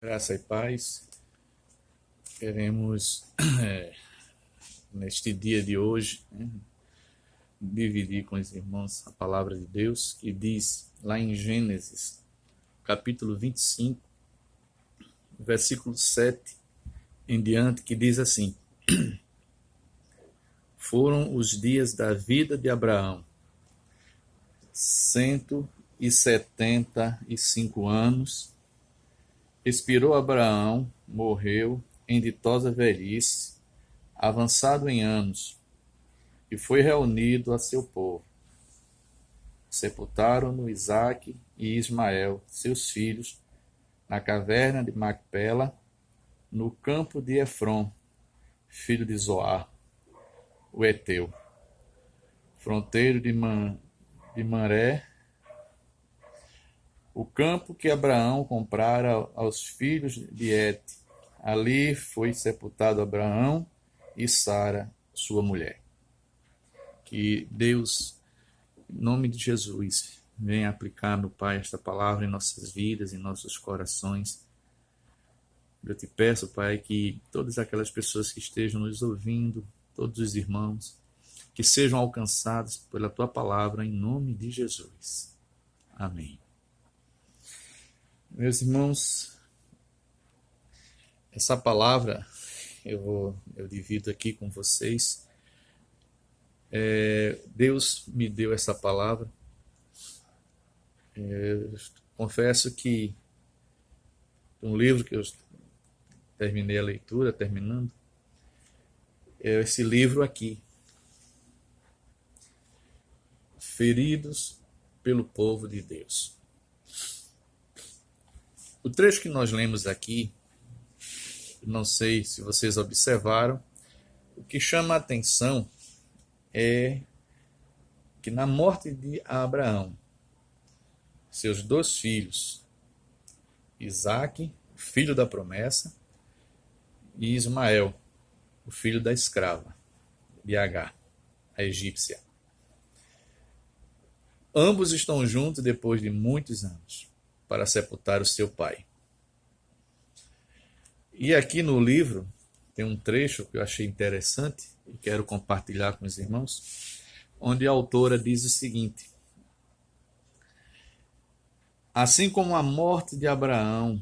Graça e paz. Queremos, neste dia de hoje, dividir com os irmãos a palavra de Deus, que diz lá em Gênesis, capítulo 25, versículo 7 em diante, que diz assim: Foram os dias da vida de Abraão, 175 anos. Expirou Abraão, morreu em ditosa velhice, avançado em anos, e foi reunido a seu povo. Sepultaram-no Isaque e Ismael, seus filhos, na caverna de Macpela, no campo de Efron, filho de Zoar, o Eteu, fronteiro de Manré, o campo que Abraão comprara aos filhos de Et. Ali foi sepultado Abraão e Sara, sua mulher. Que Deus, em nome de Jesus, venha aplicar, meu Pai, esta palavra em nossas vidas, em nossos corações. Eu te peço, Pai, que todas aquelas pessoas que estejam nos ouvindo, todos os irmãos, que sejam alcançados pela Tua palavra, em nome de Jesus. Amém. Meus irmãos, essa palavra eu divido aqui com vocês. Deus me deu essa palavra. Confesso que um livro que eu terminei a leitura, terminando, é esse livro aqui, Feridos pelo Povo de Deus. O trecho que nós lemos aqui, não sei se vocês observaram, o que chama a atenção é que na morte de Abraão, seus dois filhos, Isaque, o filho da promessa, e Ismael, o filho da escrava, de Agar, a egípcia. Ambos estão juntos depois de muitos anos, para sepultar o seu pai. E aqui no livro tem um trecho que eu achei interessante e quero compartilhar com os irmãos, onde a autora diz o seguinte: assim como a morte de Abraão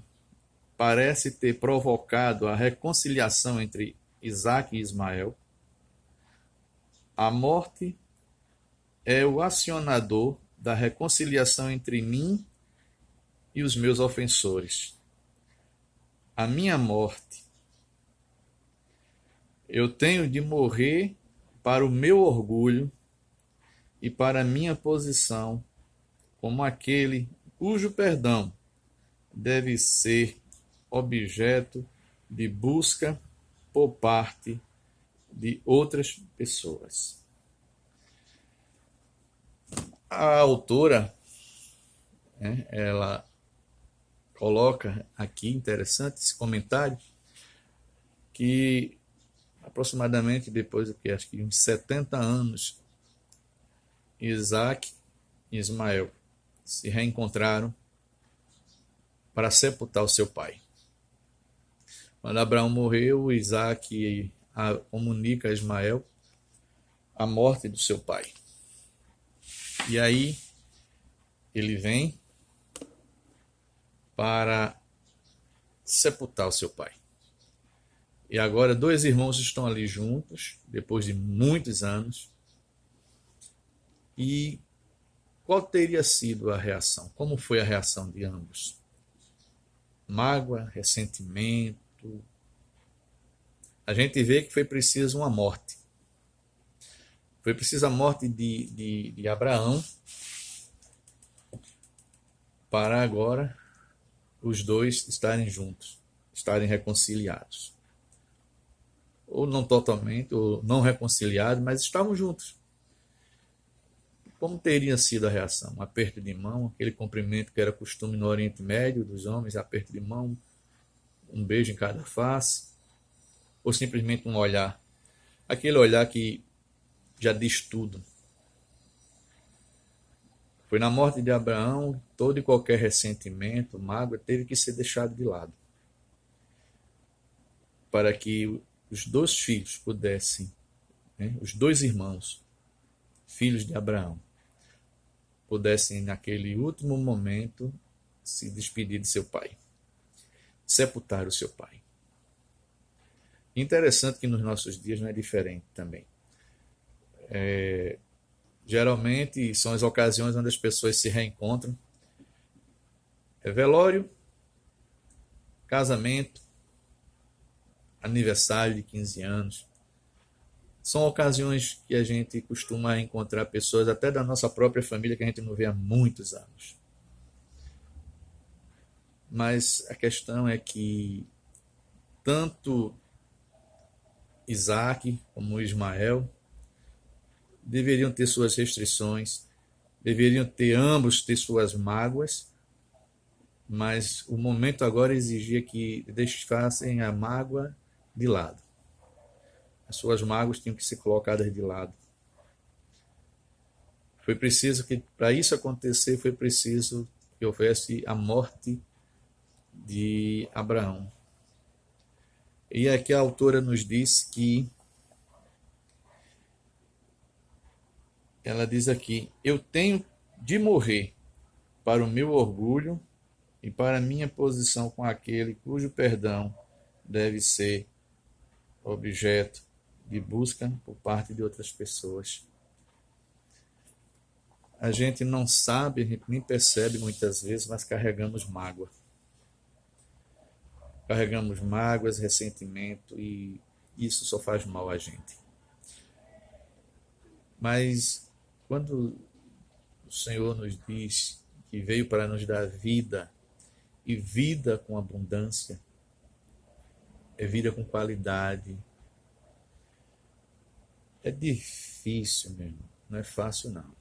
parece ter provocado a reconciliação entre Isaque e Ismael, a morte é o acionador da reconciliação entre mim e os meus ofensores. A minha morte. Eu tenho de morrer para o meu orgulho e para a minha posição como aquele cujo perdão deve ser objeto de busca por parte de outras pessoas. A autora, ela coloca aqui, interessante esse comentário, que aproximadamente depois de acho que uns 70 anos, Isaque e Ismael se reencontraram para sepultar o seu pai. Quando Abraão morreu, Isaque comunica a Ismael a morte do seu pai. E aí ele vem para sepultar o seu pai. E agora dois irmãos estão ali juntos, depois de muitos anos. E qual teria sido a reação? Como foi a reação de ambos? Mágoa, ressentimento. A gente vê que foi preciso uma morte. Foi preciso a morte de Abraão para agora os dois estarem juntos, estarem reconciliados. Ou não totalmente, ou não reconciliados, mas estavam juntos. Como teria sido a reação? Um aperto de mão, aquele cumprimento que era costume no Oriente Médio dos homens, aperto de mão, um beijo em cada face, ou simplesmente um olhar. Aquele olhar que já diz tudo. Foi na morte de Abraão, todo e qualquer ressentimento, mágoa, teve que ser deixado de lado. para que os dois filhos pudessem, né, os dois irmãos, filhos de Abraão, pudessem, naquele último momento, se despedir de seu pai, sepultar o seu pai. Interessante que nos nossos dias não é diferente também. Geralmente são as ocasiões onde as pessoas se reencontram. Velório, casamento, aniversário de 15 anos. São ocasiões que a gente costuma encontrar pessoas até da nossa própria família que a gente não vê há muitos anos. Mas a questão é que tanto Isaac como Ismael deveriam ter suas restrições, deveriam ter ambos ter suas mágoas, mas o momento agora exigia que deixassem a mágoa de lado. As suas mágoas tinham que ser colocadas de lado. Foi preciso que, para isso acontecer, foi preciso que houvesse a morte de Abraão. E aqui a autora nos diz que, ela diz aqui, eu tenho de morrer para o meu orgulho e para a minha posição com aquele cujo perdão deve ser objeto de busca por parte de outras pessoas. A gente não sabe, a gente nem percebe muitas vezes, mas carregamos mágoa. Carregamos mágoas, ressentimento, e isso só faz mal a gente. Mas quando o Senhor nos diz que veio para nos dar vida, e vida com abundância, é vida com qualidade, é difícil mesmo, não é fácil não.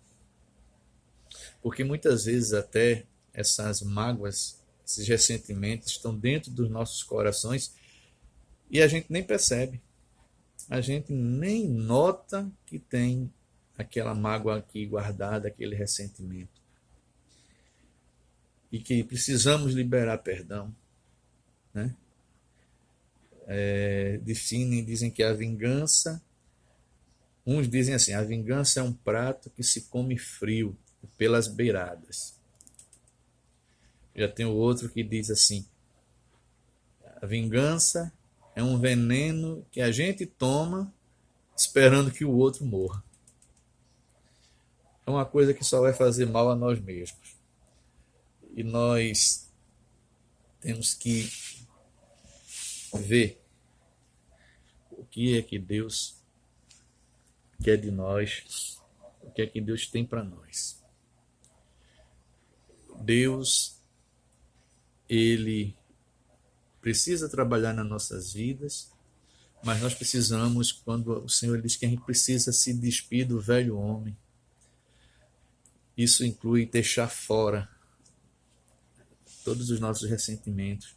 Porque muitas vezes até essas mágoas, esses ressentimentos estão dentro dos nossos corações e a gente nem percebe. A gente nem nota que tem aquela mágoa aqui guardada, aquele ressentimento. E que precisamos liberar perdão, né? Dizem que a vingança, uns dizem assim, a vingança é um prato que se come frio pelas beiradas. Já tem o outro que diz assim, a vingança é um veneno que a gente toma esperando que o outro morra. É uma coisa que só vai fazer mal a nós mesmos. E nós temos que ver o que é que Deus quer de nós, o que é que Deus tem para nós. Deus, Ele precisa trabalhar nas nossas vidas, mas nós precisamos, quando o Senhor diz que a gente precisa se despir do velho homem, isso inclui deixar fora todos os nossos ressentimentos,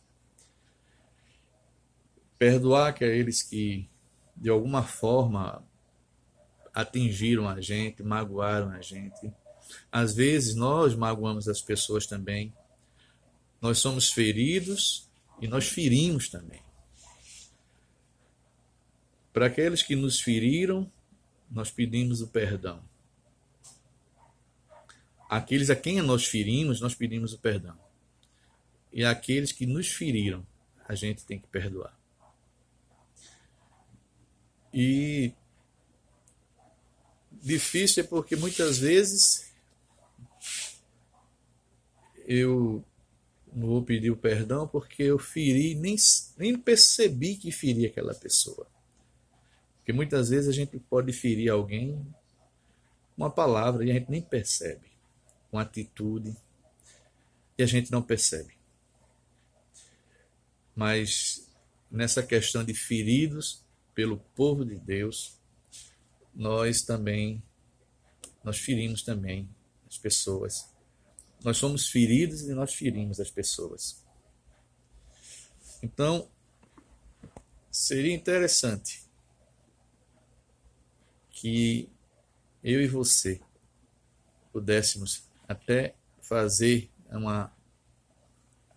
perdoar aqueles que de alguma forma atingiram a gente, magoaram a gente. Às vezes nós magoamos as pessoas também. Nós somos feridos e nós ferimos também. Para aqueles que nos feriram, nós pedimos o perdão. Aqueles a quem nós ferimos, nós pedimos o perdão. E aqueles que nos feriram, a gente tem que perdoar. E difícil é porque muitas vezes eu não vou pedir o perdão porque eu feri, nem percebi que feri aquela pessoa. Porque muitas vezes a gente pode ferir alguém com uma palavra e a gente nem percebe, com atitude, e a gente não percebe. Mas nessa questão de feridos pelo povo de Deus, nós ferimos também as pessoas. Nós somos feridos e nós ferimos as pessoas. Então, seria interessante que eu e você pudéssemos até fazer uma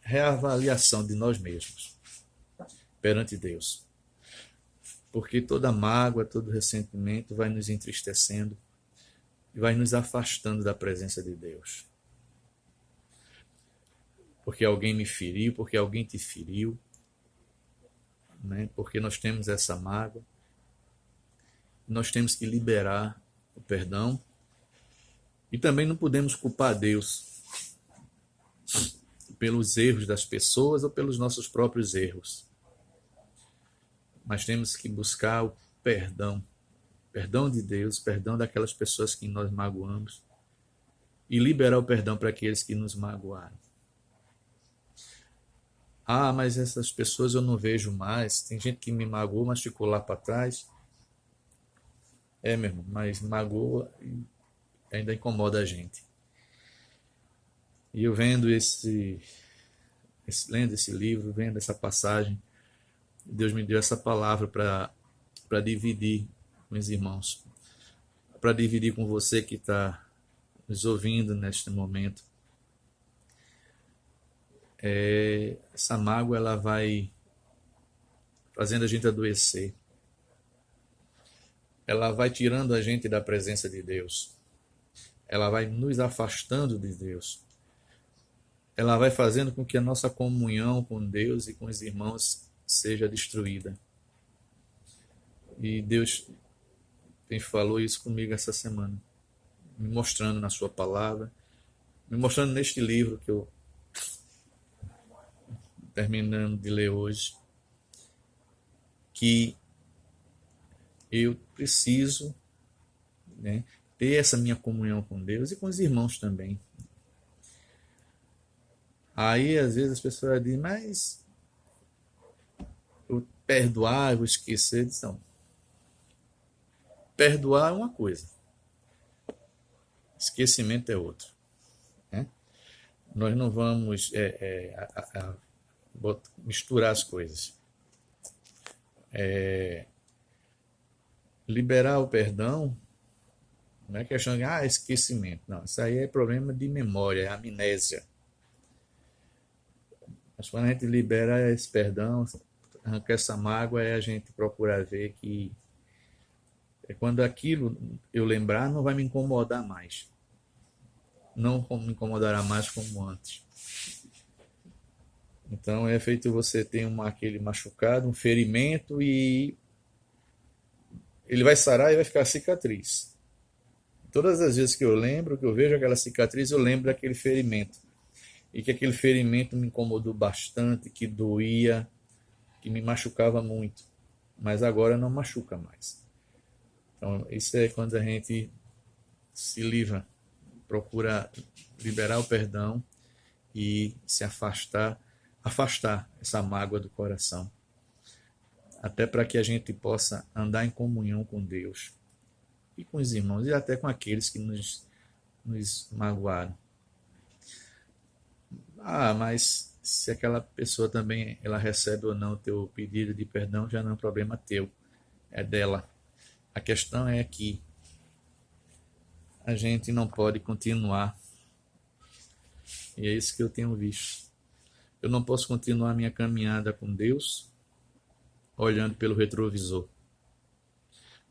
reavaliação de nós mesmos perante Deus. Porque toda mágoa, todo ressentimento vai nos entristecendo e vai nos afastando da presença de Deus. Porque alguém me feriu, porque alguém te feriu, né? Porque nós temos essa mágoa. Nós temos que liberar o perdão e também não podemos culpar Deus pelos erros das pessoas ou pelos nossos próprios erros. Mas temos que buscar o perdão de Deus, perdão daquelas pessoas que nós magoamos e liberar o perdão para aqueles que nos magoaram. Ah, mas essas pessoas eu não vejo mais. Tem gente que me magoou, mas ficou lá para trás. Meu irmão, mas magoa e ainda incomoda a gente. E eu vendo lendo esse livro, vendo essa passagem, Deus me deu essa palavra para dividir com os irmãos, para dividir com você que está nos ouvindo neste momento. Essa mágoa ela vai fazendo a gente adoecer. Ela vai tirando a gente da presença de Deus. Ela vai nos afastando de Deus. Ela vai fazendo com que a nossa comunhão com Deus e com os irmãos seja destruída. E Deus falou isso comigo essa semana, me mostrando na sua palavra, me mostrando neste livro que eu terminando de ler hoje, que eu preciso, né, ter essa minha comunhão com Deus e com os irmãos também. Aí, às vezes, as pessoas dizem, mas eu perdoar, eu vou esquecer. Não. Perdoar é uma coisa. Esquecimento é outra. Né? Nós não vamos misturar as coisas. Liberar o perdão não é questão de esquecimento. Não, isso aí é problema de memória, é amnésia. Mas quando a gente libera esse perdão, arranca essa mágoa, a gente procura ver que quando aquilo eu lembrar, não vai me incomodar mais. Não me incomodará mais como antes. Então é feito você ter aquele machucado, um ferimento, e ele vai sarar e vai ficar cicatriz. Todas as vezes que eu lembro, que eu vejo aquela cicatriz, eu lembro daquele ferimento. E que aquele ferimento me incomodou bastante, que doía, que me machucava muito. Mas agora não machuca mais. Então, isso é quando a gente se livra, procura liberar o perdão e se afastar essa mágoa do coração. Até para que a gente possa andar em comunhão com Deus e com os irmãos e até com aqueles que nos magoaram. Mas se aquela pessoa também ela recebe ou não o teu pedido de perdão, já não é um problema teu, é dela. A questão é que a gente não pode continuar. E é isso que eu tenho visto. Eu não posso continuar minha caminhada com Deus olhando pelo retrovisor,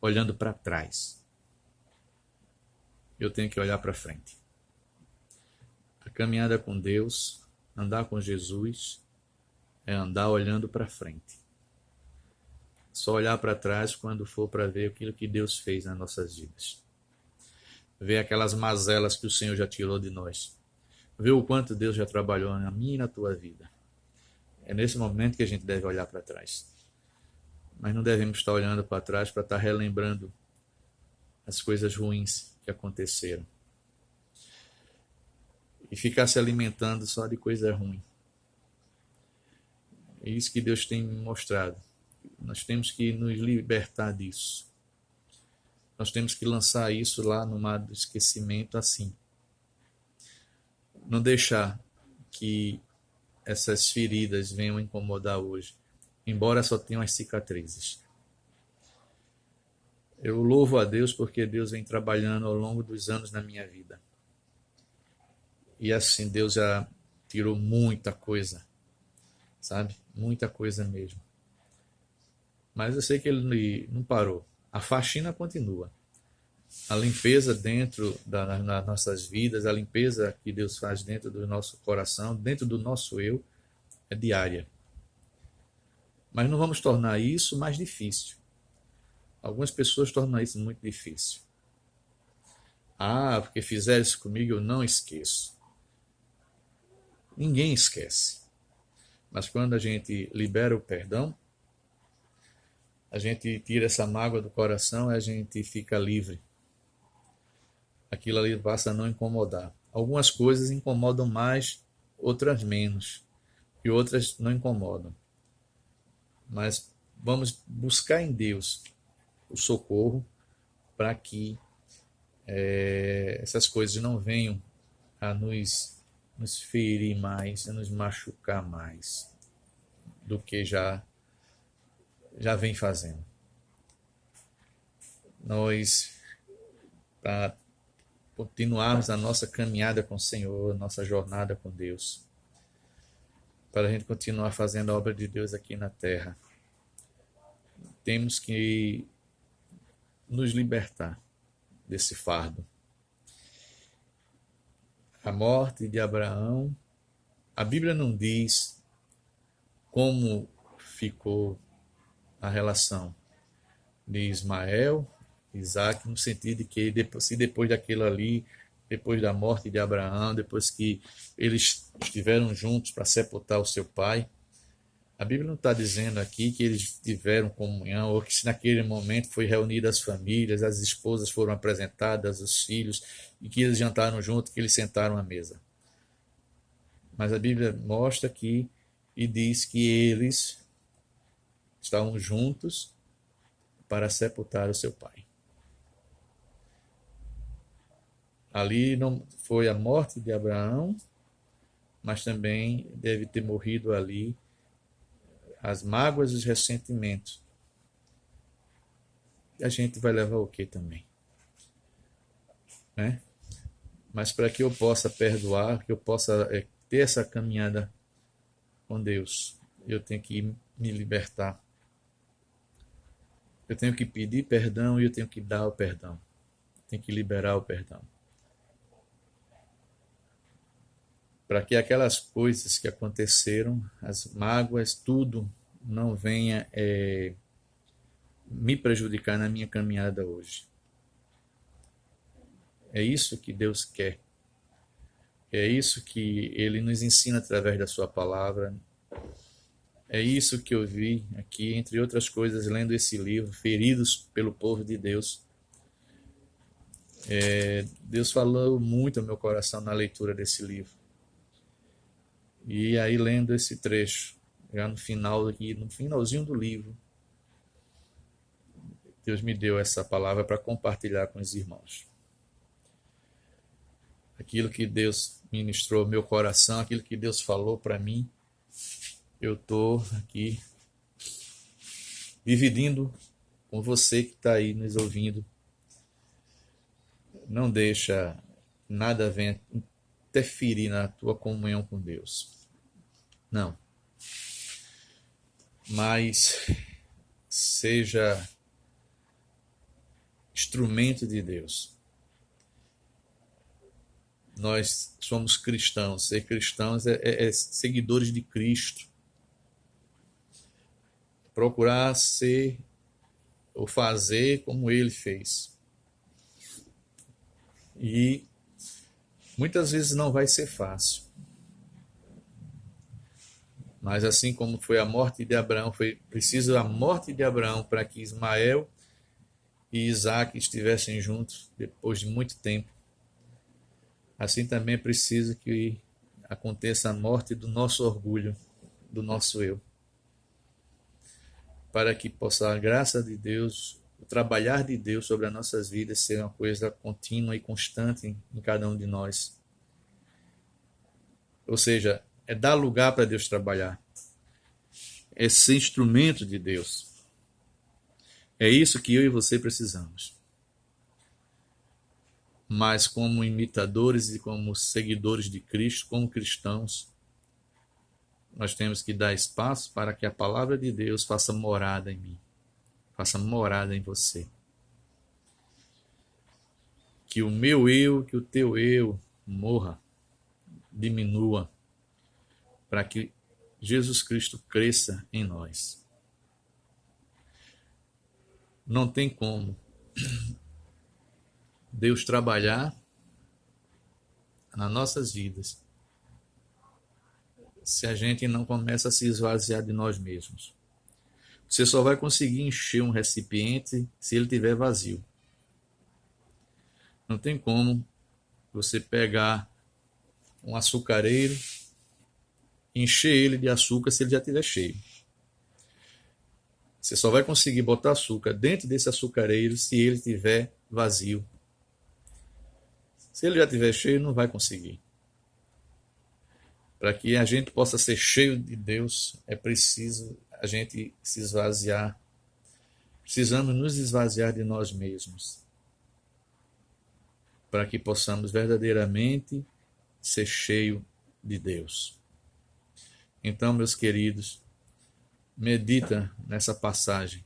olhando para trás. Eu tenho que olhar para frente. A caminhada com Deus, andar com Jesus, é andar olhando para frente. Só olhar para trás quando for para ver aquilo que Deus fez nas nossas vidas. Ver aquelas mazelas que o Senhor já tirou de nós. Ver o quanto Deus já trabalhou na minha e na tua vida. É nesse momento que a gente deve olhar para trás. Mas não devemos estar olhando para trás para estar relembrando as coisas ruins que aconteceram. E ficar se alimentando só de coisa ruim. É isso que Deus tem me mostrado. Nós temos que nos libertar disso. Nós temos que lançar isso lá no mar do esquecimento assim. Não deixar que essas feridas venham incomodar hoje, embora só tenham as cicatrizes. Eu louvo a Deus porque Deus vem trabalhando ao longo dos anos na minha vida. E assim, Deus já tirou muita coisa, sabe? Muita coisa mesmo. Mas eu sei que ele não parou. A faxina continua. A limpeza dentro das nossas vidas, a limpeza que Deus faz dentro do nosso coração, dentro do nosso eu, é diária. Mas não vamos tornar isso mais difícil. Algumas pessoas tornam isso muito difícil. Ah, porque fizeram isso comigo, eu não esqueço. Ninguém esquece. Mas quando a gente libera o perdão, a gente tira essa mágoa do coração e a gente fica livre. Aquilo ali passa a não incomodar. Algumas coisas incomodam mais, outras menos. E outras não incomodam. Mas vamos buscar em Deus o socorro para que essas coisas não venham a nos ferir mais, a nos machucar mais do que já vem fazendo. Nós, para continuarmos a nossa caminhada com o Senhor, nossa jornada com Deus, para a gente continuar fazendo a obra de Deus aqui na terra, temos que nos libertar desse fardo. A morte de Abraão, a Bíblia não diz como ficou a relação de Ismael, Isaac, no sentido de que se depois daquilo ali, depois da morte de Abraão, depois que eles estiveram juntos para sepultar o seu pai, a Bíblia não está dizendo aqui que eles tiveram comunhão, ou que se naquele momento foi reunida as famílias, as esposas foram apresentadas, os filhos, e que eles jantaram juntos, que eles sentaram à mesa. Mas a Bíblia mostra aqui e diz que eles estavam juntos para sepultar o seu pai. Ali não foi a morte de Abraão, mas também deve ter morrido ali as mágoas e os ressentimentos. E a gente vai levar o que também? Né? Mas para que eu possa perdoar, que eu possa ter essa caminhada com Deus, eu tenho que me libertar. Eu tenho que pedir perdão e eu tenho que dar o perdão. Tenho que liberar o perdão. Para que aquelas coisas que aconteceram, as mágoas, tudo, não venha me prejudicar na minha caminhada hoje. É isso que Deus quer. É isso que Ele nos ensina através da sua palavra. É isso que eu vi aqui, entre outras coisas, lendo esse livro, Feridos pelo Povo de Deus. Deus falou muito ao meu coração na leitura desse livro. E aí, lendo esse trecho, já no final aqui, no finalzinho do livro, Deus me deu essa palavra para compartilhar com os irmãos. Aquilo que Deus ministrou ao meu coração, aquilo que Deus falou para mim, eu estou aqui dividindo com você que está aí nos ouvindo. Não deixa nada venha interferir na tua comunhão com Deus. Não. Mas seja instrumento de Deus. Nós somos cristãos. Ser cristãos é seguidores de Cristo. Procurar ser ou fazer como Ele fez. E muitas vezes não vai ser fácil. Mas assim como foi a morte de Abraão, foi preciso a morte de Abraão para que Ismael e Isaac estivessem juntos depois de muito tempo. Assim também é preciso que aconteça a morte do nosso orgulho, do nosso eu. Para que possa a graça de Deus, o trabalhar de Deus sobre as nossas vidas ser uma coisa contínua e constante em cada um de nós. Ou seja, é dar lugar para Deus trabalhar. É ser instrumento de Deus. É isso que eu e você precisamos. Mas como imitadores e como seguidores de Cristo, como cristãos, nós temos que dar espaço para que a palavra de Deus faça morada em mim. faça morada em você. Que o meu eu, que o teu eu morra, diminua, para que Jesus Cristo cresça em nós. Não tem como Deus trabalhar nas nossas vidas se a gente não começa a se esvaziar de nós mesmos. Você só vai conseguir encher um recipiente se ele estiver vazio. Não tem como você pegar um açucareiro e encher ele de açúcar se ele já estiver cheio. Você só vai conseguir botar açúcar dentro desse açucareiro se ele estiver vazio. Se ele já estiver cheio, não vai conseguir. Para que a gente possa ser cheio de Deus, é preciso a gente se esvaziar. Precisamos nos esvaziar de nós mesmos, para que possamos verdadeiramente ser cheio de Deus. Então, meus queridos, medita nessa passagem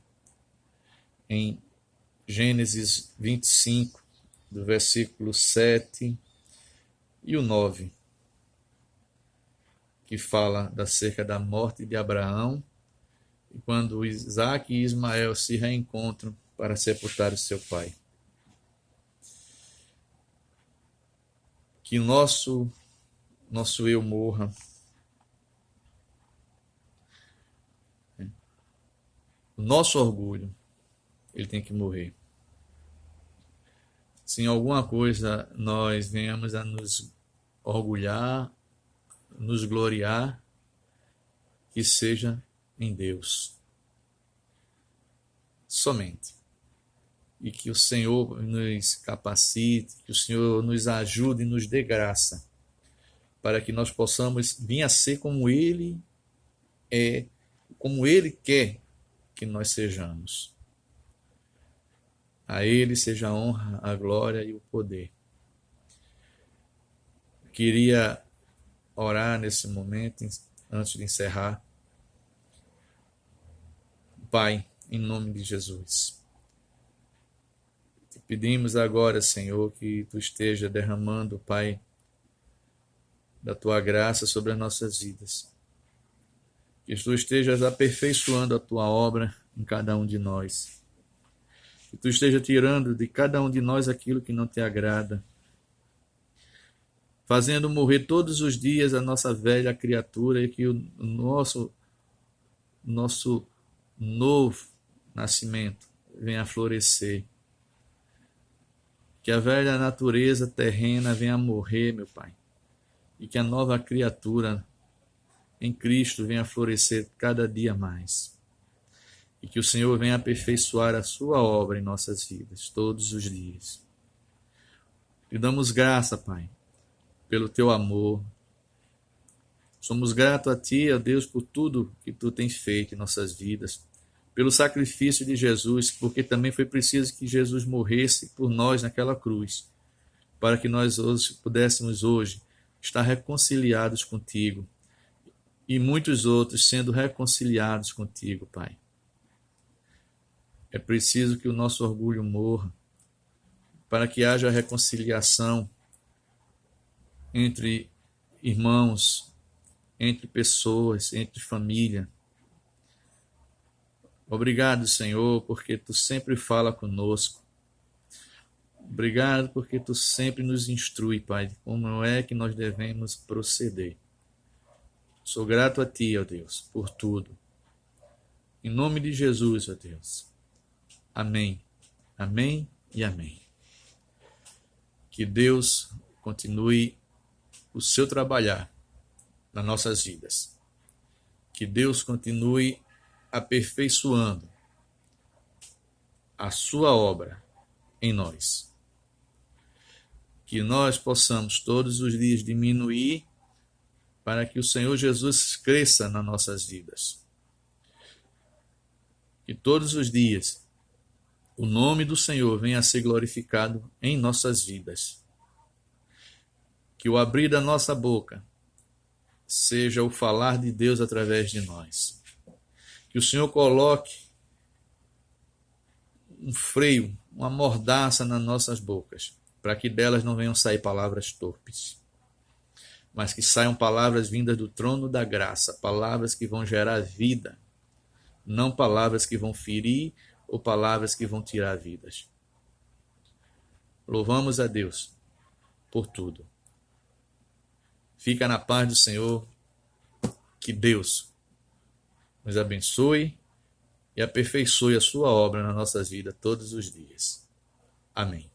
em Gênesis 25, do versículo 7 e o 9, que fala acerca da morte de Abraão, e quando Isaac e Ismael se reencontram para sepultar o seu pai. Que nosso eu morra. O nosso orgulho, ele tem que morrer. Se em alguma coisa nós venhamos a nos orgulhar, nos gloriar, que seja em Deus. Somente. E que o Senhor nos capacite, que o Senhor nos ajude e nos dê graça, para que nós possamos vir a ser como Ele é, como Ele quer que nós sejamos. A Ele seja a honra, a glória e o poder. Queria orar nesse momento, antes de encerrar. Pai, em nome de Jesus, te pedimos agora, Senhor, que Tu esteja derramando, Pai, da Tua graça sobre as nossas vidas. Que Tu estejas aperfeiçoando a Tua obra em cada um de nós. Que Tu esteja tirando de cada um de nós aquilo que não Te agrada. Fazendo morrer todos os dias a nossa velha criatura e que o nosso novo nascimento venha a florescer. Que a velha natureza terrena venha a morrer, meu Pai. E que a nova criatura em Cristo venha a florescer cada dia mais. E que o Senhor venha aperfeiçoar a sua obra em nossas vidas, todos os dias. Te damos graça, Pai, pelo Teu amor. Somos gratos a Ti, ó Deus, por tudo que Tu tens feito em nossas vidas, pelo sacrifício de Jesus, porque também foi preciso que Jesus morresse por nós naquela cruz, para que nós hoje pudéssemos hoje estar reconciliados contigo e muitos outros sendo reconciliados contigo, Pai. É preciso que o nosso orgulho morra, para que haja reconciliação entre irmãos, entre pessoas, entre família. Obrigado, Senhor, porque Tu sempre fala conosco. Obrigado porque Tu sempre nos instrui, Pai, de como é que nós devemos proceder. Sou grato a Ti, ó Deus, por tudo. Em nome de Jesus, ó Deus. Amém. Amém e amém. Que Deus continue o seu trabalhar nas nossas vidas. Que Deus continue aperfeiçoando a sua obra em nós. Que nós possamos todos os dias diminuir para que o Senhor Jesus cresça nas nossas vidas. Que todos os dias o nome do Senhor venha a ser glorificado em nossas vidas. Que o abrir da nossa boca seja o falar de Deus através de nós. Que o Senhor coloque um freio, uma mordaça nas nossas bocas, para que delas não venham sair palavras torpes, mas que saiam palavras vindas do trono da graça, palavras que vão gerar vida, não palavras que vão ferir ou palavras que vão tirar vidas. Louvamos a Deus por tudo. Fica na paz do Senhor, que Deus nos abençoe e aperfeiçoe a sua obra nas nossas vidas todos os dias. Amém.